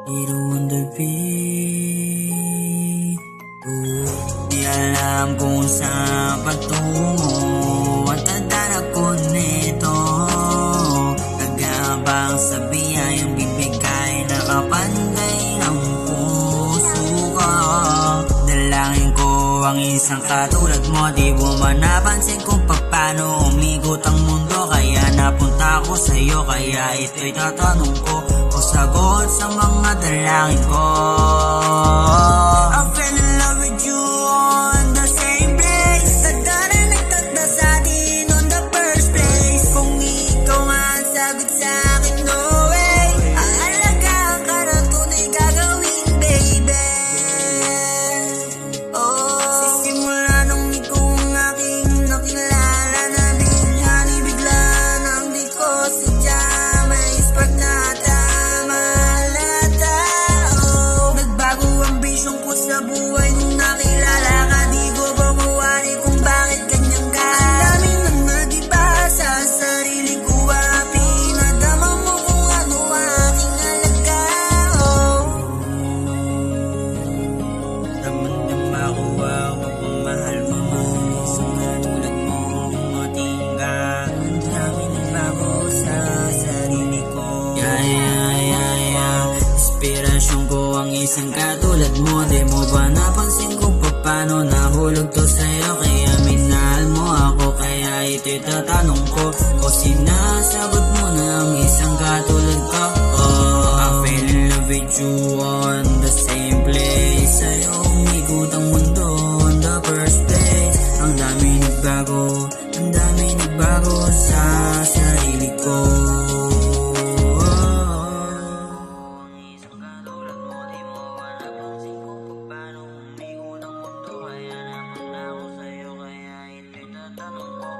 Hero on the beat. Di alam kung saan patungo at tanda ko nito. Nagabang sa biyayang bibigay, nakapantay ng puso ko. Dalangin ko ang isang katulad mo. Di mo man napansin kung paano umigot ang mundo. Kaya napunta ko sa'yo, kaya ito'y tatanong ko o sagot sa mga dalangin ko. I fell in love with you on the same place. Tanda na nagtagda sa atin on the first place. Kung ikaw nga ang sagot sa akin, no way. Aalagaan ka na tunay gagawin, baby. Oh, sisimula nung ikaw ang aking nakilala, na bighani bigla nang di ko sadya. May spark na tama halata. Oh, nagbago ang vision ko sa buhay nung nakilala ka. Di ko ba mawari kung bakit ganyan ka. Ang dami nang nag-iba sa sarili ko. Pinadama mo kung ano aking alaga. Oh, damang-dama ko ako kung mahal mo. Isang katulad mo dumating ka. Ang dami nang bago sa sarili ko. Inspirasyon ko ang isang katulad mo. Di mo ba napansin kung paano nahulog to sa'yo? Kaya minahal mo ako, kaya ito'y tatanong ko o sinasagot mo na ang isang katulad ko. Oh, I fell in love with you on the same place. Sa'yo umigot ang mundo on the first place. Ang dami nagbago sa sarili ko. Tanong mo